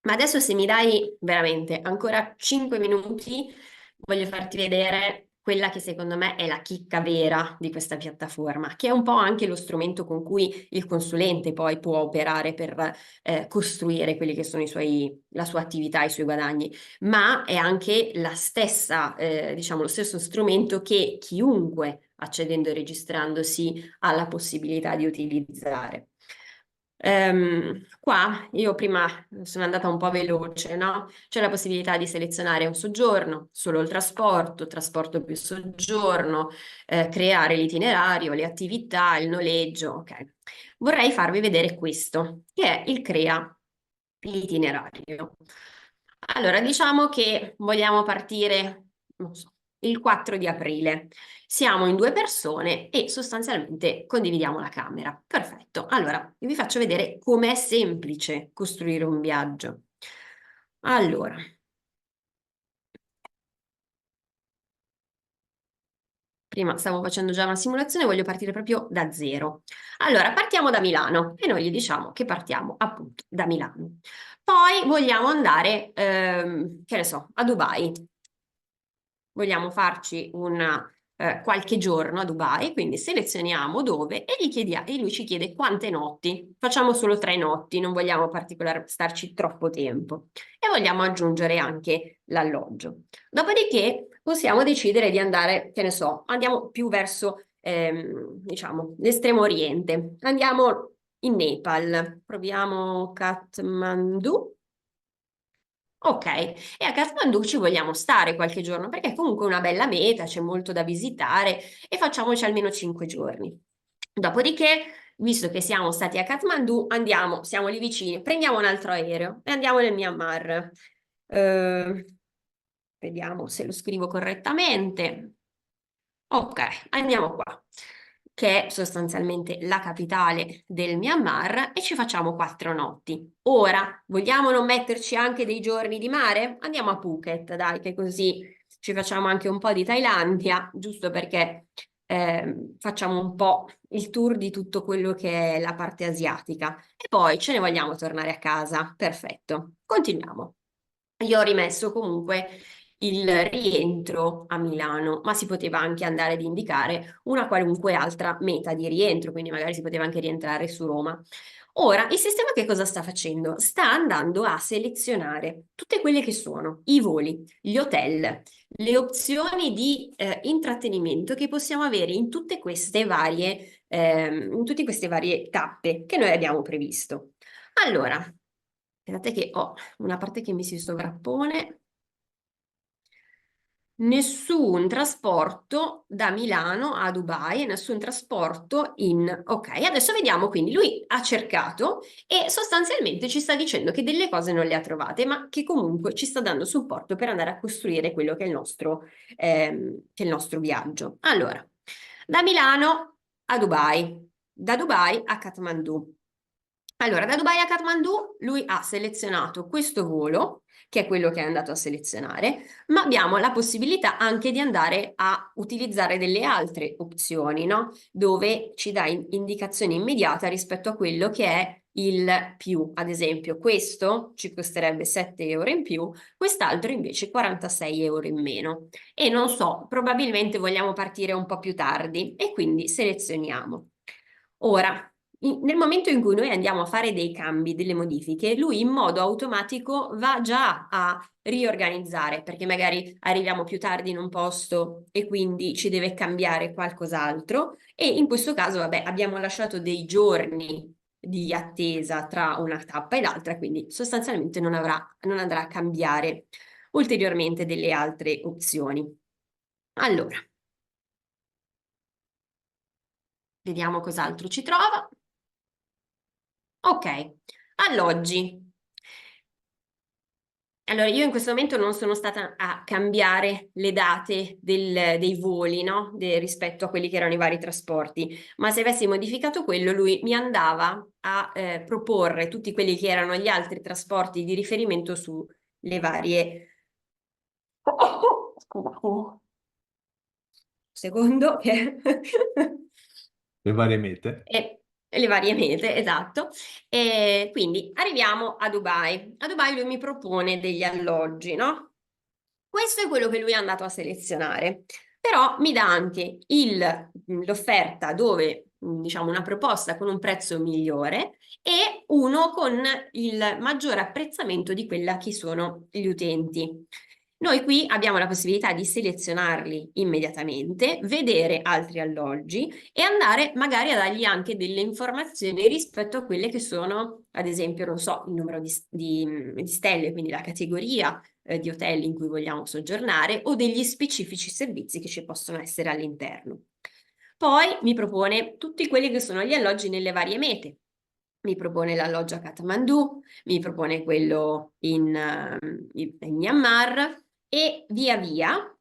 Ma adesso se mi dai veramente ancora 5 minuti, voglio farti vedere quella che secondo me è la chicca vera di questa piattaforma, che è un po' anche lo strumento con cui il consulente poi può operare per costruire quelli che sono la sua attività, i suoi guadagni, ma è anche la stessa, diciamo, lo stesso strumento che chiunque accedendo e registrandosi ha la possibilità di utilizzare. Qua io prima sono andata un po' veloce, no? C'è la possibilità di selezionare un soggiorno, solo il trasporto, trasporto più soggiorno, creare l'itinerario, le attività, il noleggio, ok. Vorrei farvi vedere questo, che è il crea l'itinerario. Allora, diciamo che vogliamo partire, non so, il 4 di aprile. Siamo in due persone e sostanzialmente condividiamo la camera. Perfetto. Allora, io vi faccio vedere com'è semplice costruire un viaggio. Allora, prima stavo facendo già una simulazione, voglio partire proprio da zero. Allora, partiamo da Milano e noi gli diciamo che partiamo appunto da Milano. Poi vogliamo andare, che ne so, a Dubai. Vogliamo farci qualche giorno a Dubai, quindi selezioniamo dove e lui ci chiede quante notti. Facciamo solo 3 notti, non vogliamo starci troppo tempo e vogliamo aggiungere anche l'alloggio. Dopodiché possiamo decidere di andare, che ne so, andiamo più verso, diciamo, l'estremo oriente. Andiamo in Nepal, proviamo Kathmandu. Ok, e a Kathmandu ci vogliamo stare qualche giorno perché è comunque una bella meta, c'è molto da visitare e facciamoci almeno 5 giorni. Dopodiché, visto che siamo stati a Kathmandu, andiamo, siamo lì vicini, prendiamo un altro aereo e andiamo nel Myanmar. Eh, vediamo se lo scrivo correttamente. Ok, andiamo qua, che è sostanzialmente la capitale del Myanmar e ci facciamo 4 notti. Ora, vogliamo non metterci anche dei giorni di mare? Andiamo a Phuket, dai, che così ci facciamo anche un po' di Thailandia, giusto perché facciamo un po' il tour di tutto quello che è la parte asiatica. E poi ce ne vogliamo tornare a casa. Perfetto, continuiamo. Io ho rimesso comunque il rientro a Milano, ma si poteva anche andare ad indicare una qualunque altra meta di rientro, quindi magari si poteva anche rientrare su Roma. Ora, il sistema che cosa sta facendo? Sta andando a selezionare tutte quelle che sono i voli, gli hotel, le opzioni di intrattenimento che possiamo avere in tutte queste varie tappe che noi abbiamo previsto. Allora, aspettate che ho una parte che mi si sovrappone. Nessun trasporto da Milano a Dubai e nessun trasporto in... Ok, adesso vediamo quindi, lui ha cercato e sostanzialmente ci sta dicendo che delle cose non le ha trovate, ma che comunque ci sta dando supporto per andare a costruire quello che è il nostro viaggio. Allora, da Milano a Dubai, da Dubai a Kathmandu. Allora, da Dubai a Kathmandu lui ha selezionato questo volo, che è quello che è andato a selezionare, ma abbiamo la possibilità anche di andare a utilizzare delle altre opzioni, no? Dove ci dà indicazione immediata rispetto a quello che è il più. Ad esempio, questo ci costerebbe 7 euro in più, quest'altro invece 46 euro in meno. E non so, probabilmente vogliamo partire un po' più tardi e quindi selezioniamo. Ora, nel momento in cui noi andiamo a fare dei cambi, delle modifiche, lui in modo automatico va già a riorganizzare, perché magari arriviamo più tardi in un posto e quindi ci deve cambiare qualcos'altro. E in questo caso, vabbè, abbiamo lasciato dei giorni di attesa tra una tappa e l'altra, quindi sostanzialmente non andrà a cambiare ulteriormente delle altre opzioni. Allora, vediamo cos'altro ci trova. Ok, alloggi. Allora, io in questo momento non sono stata a cambiare le date dei voli, no? Rispetto a quelli che erano i vari trasporti, ma se avessi modificato quello, lui mi andava a proporre tutti quelli che erano gli altri trasporti di riferimento sulle varie Scusate. Secondo che Le varie mete? e le varie mete, esatto. E quindi arriviamo a Dubai. A Dubai lui mi propone degli alloggi, no? Questo è quello che lui è andato a selezionare, però mi dà anche l'offerta dove, diciamo, una proposta con un prezzo migliore e uno con il maggiore apprezzamento di quella che sono gli utenti. Noi qui abbiamo la possibilità di selezionarli immediatamente, vedere altri alloggi e andare magari a dargli anche delle informazioni rispetto a quelle che sono, ad esempio, non so, il numero di stelle, quindi la categoria di hotel in cui vogliamo soggiornare o degli specifici servizi che ci possono essere all'interno. Poi mi propone tutti quelli che sono gli alloggi nelle varie mete. Mi propone l'alloggio a Kathmandu, mi propone quello in Myanmar e via via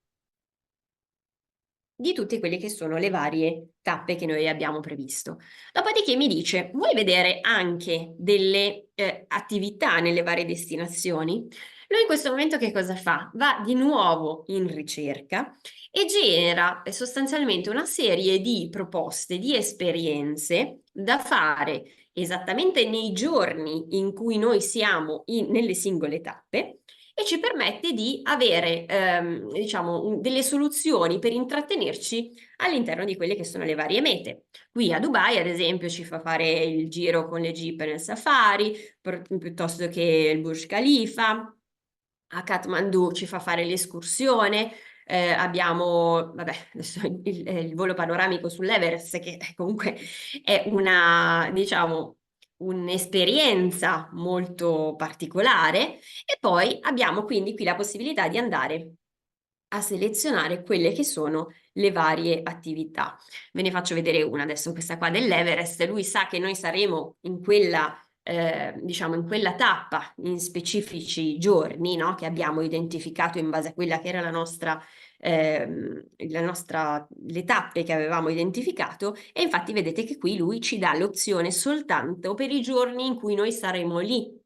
di tutte quelle che sono le varie tappe che noi abbiamo previsto. Dopodiché mi dice, vuoi vedere anche delle attività nelle varie destinazioni? Lui in questo momento che cosa fa? Va di nuovo in ricerca e genera sostanzialmente una serie di proposte, di esperienze da fare esattamente nei giorni in cui noi siamo nelle singole tappe e ci permette di avere, diciamo, delle soluzioni per intrattenerci all'interno di quelle che sono le varie mete. Qui a Dubai, ad esempio, ci fa fare il giro con le jeep nel safari, piuttosto che il Burj Khalifa. A Kathmandu ci fa fare l'escursione. Abbiamo, vabbè, adesso il volo panoramico sull'Everest, che comunque è una, diciamo, un'esperienza molto particolare. E poi abbiamo quindi qui la possibilità di andare a selezionare quelle che sono le varie attività. Ve ne faccio vedere una adesso, questa qua dell'Everest. Lui sa che noi saremo in quella, diciamo, in quella tappa in specifici giorni, no? Che abbiamo identificato in base a quella che era le tappe che avevamo identificato. E infatti vedete che qui lui ci dà l'opzione soltanto per i giorni in cui noi saremo lì.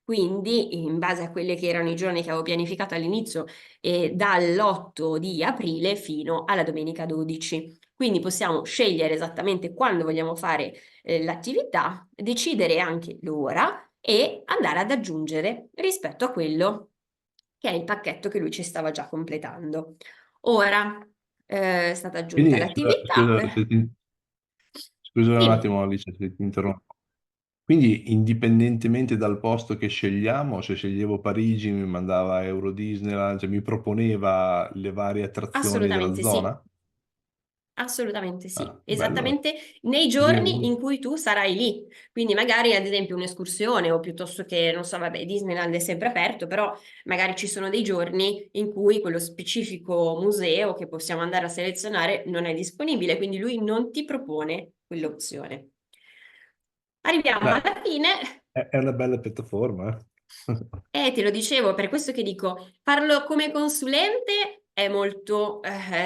Quindi, in base a quelli che erano i giorni che avevo pianificato all'inizio, dall'8 di aprile fino alla domenica 12. Quindi possiamo scegliere esattamente quando vogliamo fare l'attività, decidere anche l'ora e andare ad aggiungere rispetto a quello che è il pacchetto che lui ci stava già completando. Ora è stata aggiunta Quindi, l'attività. scusa un Dimmi. attimo Alice se ti interrompo. Quindi indipendentemente dal posto che scegliamo, se sceglievo Parigi mi mandava Euro Disneyland, cioè mi proponeva le varie attrazioni della Assolutamente sì. zona? Assolutamente Ah, sì, bello. esattamente nei giorni in cui tu sarai lì. Quindi magari ad esempio un'escursione o piuttosto che, non so, vabbè, Disneyland è sempre aperto, però magari ci sono dei giorni in cui quello specifico museo che possiamo andare a selezionare non è disponibile, quindi lui non ti propone quell'opzione. Arriviamo Beh, alla fine. è una bella piattaforma, Te lo dicevo, per questo che dico, farlo come consulente è molto,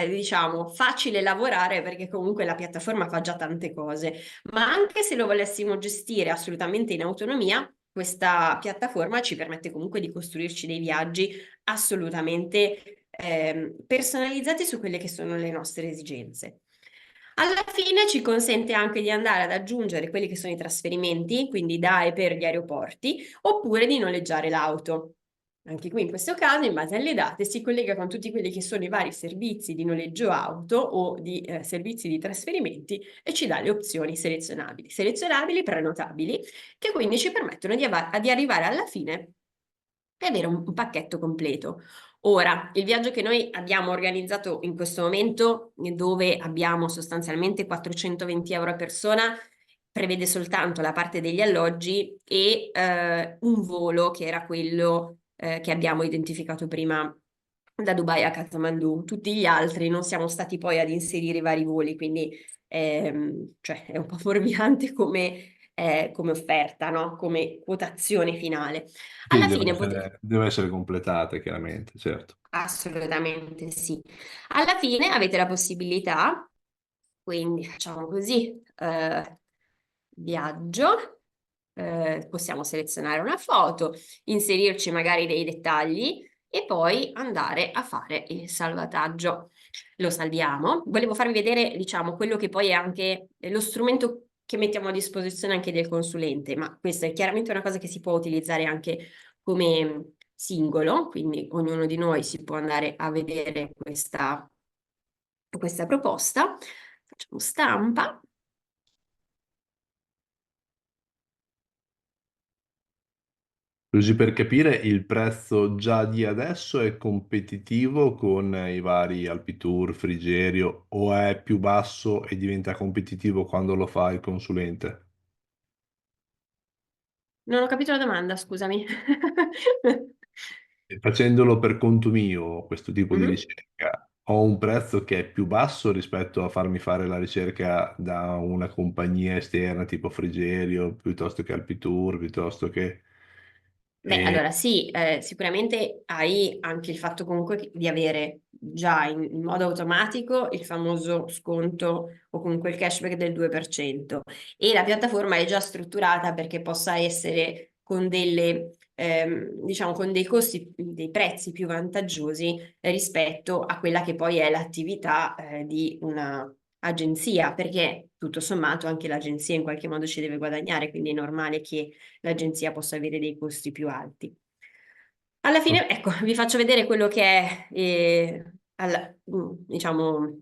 diciamo, facile lavorare perché comunque la piattaforma fa già tante cose, ma anche se lo volessimo gestire assolutamente in autonomia, questa piattaforma ci permette comunque di costruirci dei viaggi assolutamente, personalizzati su quelle che sono le nostre esigenze. Alla fine ci consente anche di andare ad aggiungere quelli che sono i trasferimenti, quindi da e per gli aeroporti, oppure di noleggiare l'auto. Anche qui in questo caso, in base alle date, si collega con tutti quelli che sono i vari servizi di noleggio auto o di servizi di trasferimenti e ci dà le opzioni selezionabili, prenotabili, che quindi ci permettono di arrivare alla fine e avere un pacchetto completo. Ora, il viaggio che noi abbiamo organizzato in questo momento, dove abbiamo sostanzialmente 420 euro a persona, prevede soltanto la parte degli alloggi e un volo che era quello che abbiamo identificato prima da Dubai a Kathmandu. Tutti gli altri non siamo stati poi ad inserire i vari voli, quindi cioè, è un po' fuorviante come offerta, no? Come quotazione finale. Sì, Alla fine potete. deve essere completata, chiaramente, certo. Assolutamente sì. Alla fine avete la possibilità, quindi facciamo così, viaggio, possiamo selezionare una foto, inserirci magari dei dettagli, e poi andare a fare il salvataggio. Lo salviamo. Volevo farvi vedere, diciamo, quello che poi è anche lo strumento che mettiamo a disposizione anche del consulente, ma questa è chiaramente una cosa che si può utilizzare anche come singolo, quindi ognuno di noi si può andare a vedere questa proposta. Facciamo stampa. Così per capire, il prezzo già di adesso è competitivo con i vari Alpitour, Frigerio o è più basso e diventa competitivo quando lo fa il consulente? Non ho capito la domanda, scusami. E facendolo per conto mio, questo tipo di Mhm. ricerca, ho un prezzo che è più basso rispetto a farmi fare la ricerca da una compagnia esterna tipo Frigerio, piuttosto che Alpitour, piuttosto che... Beh, E allora sì, sicuramente hai anche il fatto comunque di avere già in modo automatico il famoso sconto o comunque il cashback del 2% e la piattaforma è già strutturata perché possa essere con diciamo, con dei costi, dei prezzi più vantaggiosi rispetto a quella che poi è l'attività, di una agenzia, perché tutto sommato anche l'agenzia in qualche modo ci deve guadagnare, quindi è normale che l'agenzia possa avere dei costi più alti. Alla fine, ecco, vi faccio vedere quello che è, diciamo,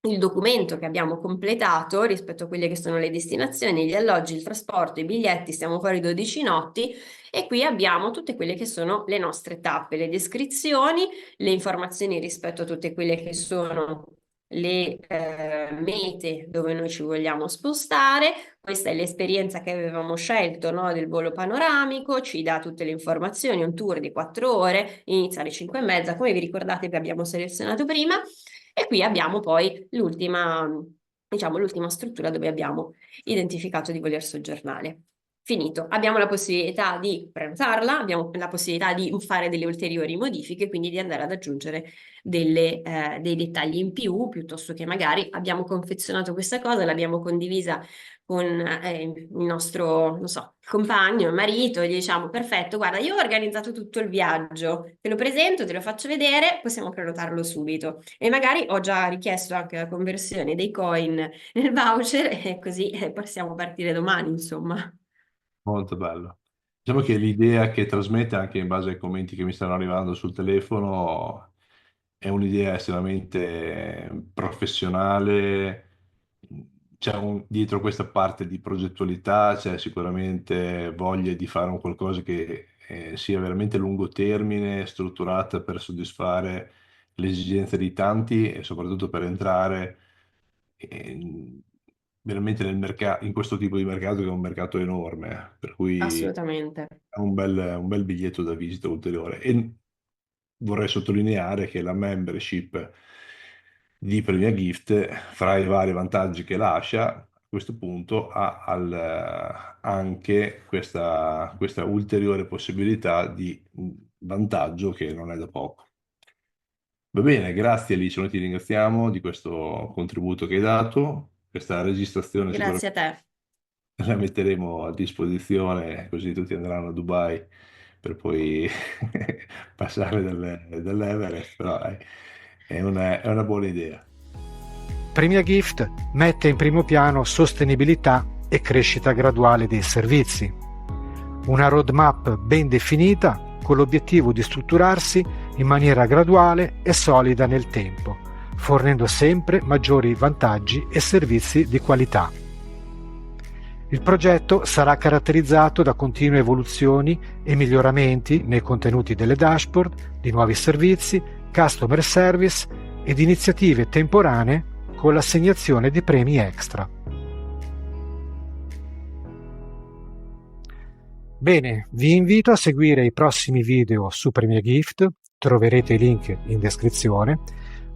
il documento che abbiamo completato rispetto a quelle che sono le destinazioni, gli alloggi, il trasporto, i biglietti, stiamo fuori 12 notti e qui abbiamo tutte quelle che sono le nostre tappe, le descrizioni, le informazioni rispetto a tutte quelle che sono le mete dove noi ci vogliamo spostare. Questa è l'esperienza che avevamo scelto, no, del volo panoramico, ci dà tutte le informazioni, un tour di 4 ore, inizia alle 5:30, come vi ricordate che abbiamo selezionato prima, e qui abbiamo poi l'ultima, diciamo, l'ultima struttura dove abbiamo identificato di voler soggiornare. Finito, abbiamo la possibilità di prenotarla, abbiamo la possibilità di fare delle ulteriori modifiche, quindi di andare ad aggiungere dei dettagli in più, piuttosto che magari abbiamo confezionato questa cosa, l'abbiamo condivisa con il nostro, non so, compagno, marito, e gli diciamo, perfetto, guarda, io ho organizzato tutto il viaggio, te lo presento, te lo faccio vedere, possiamo prenotarlo subito. E magari ho già richiesto anche la conversione dei coin nel voucher e così possiamo partire domani, insomma. molto bello. Diciamo che l'idea che trasmette anche in base ai commenti che mi stanno arrivando sul telefono è un'idea estremamente professionale. Dietro questa parte di progettualità c'è sicuramente voglia di fare un qualcosa che sia veramente a lungo termine, strutturata per soddisfare le esigenze di tanti e soprattutto per entrare in- veramente in questo tipo di mercato che è un mercato enorme, per cui Assolutamente. è un bel biglietto da visita ulteriore. E vorrei sottolineare che la membership di Premia Gift, fra i vari vantaggi che lascia, a questo punto ha anche questa ulteriore possibilità di vantaggio che non è da poco. Va bene, grazie Alice, noi ti ringraziamo di questo contributo che hai dato. Questa registrazione Grazie sicuramente a te. la metteremo a disposizione, così tutti andranno a Dubai per poi passare dall'Everest, però è una buona idea. Premia Gift mette in primo piano sostenibilità e crescita graduale dei servizi. Una roadmap ben definita con l'obiettivo di strutturarsi in maniera graduale e solida nel tempo, fornendo sempre maggiori vantaggi e servizi di qualità. Il progetto sarà caratterizzato da continue evoluzioni e miglioramenti nei contenuti delle dashboard, di nuovi servizi, customer service ed iniziative temporanee con l'assegnazione di premi extra. Bene, vi invito a seguire i prossimi video su Premia Gift, troverete i link in descrizione,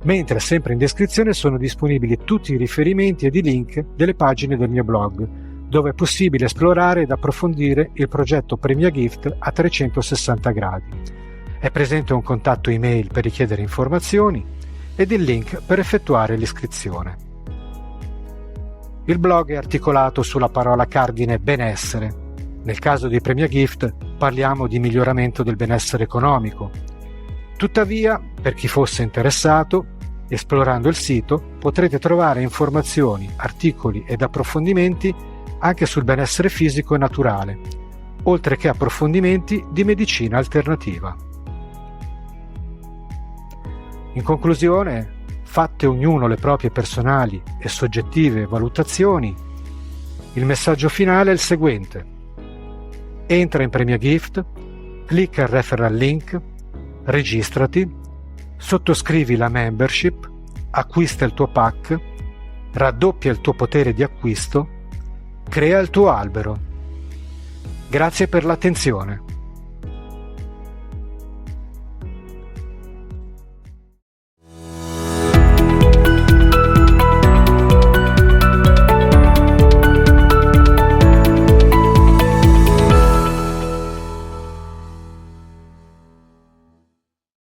mentre sempre in descrizione sono disponibili tutti i riferimenti ed i link delle pagine del mio blog, dove è possibile esplorare ed approfondire il progetto Premia Gift a 360 gradi. È presente un contatto email per richiedere informazioni ed il link per effettuare l'iscrizione. Il blog è articolato sulla parola cardine benessere. Nel caso di Premia Gift parliamo di miglioramento del benessere economico. Tuttavia, per chi fosse interessato, esplorando il sito potrete trovare informazioni, articoli ed approfondimenti anche sul benessere fisico e naturale, oltre che approfondimenti di medicina alternativa. In conclusione, fatte ognuno le proprie personali e soggettive valutazioni, il messaggio finale è il seguente: entra in Premia Gift, clicca il referral link, registrati, sottoscrivi la membership, acquista il tuo pack, raddoppia il tuo potere di acquisto, crea il tuo albero. Grazie per l'attenzione.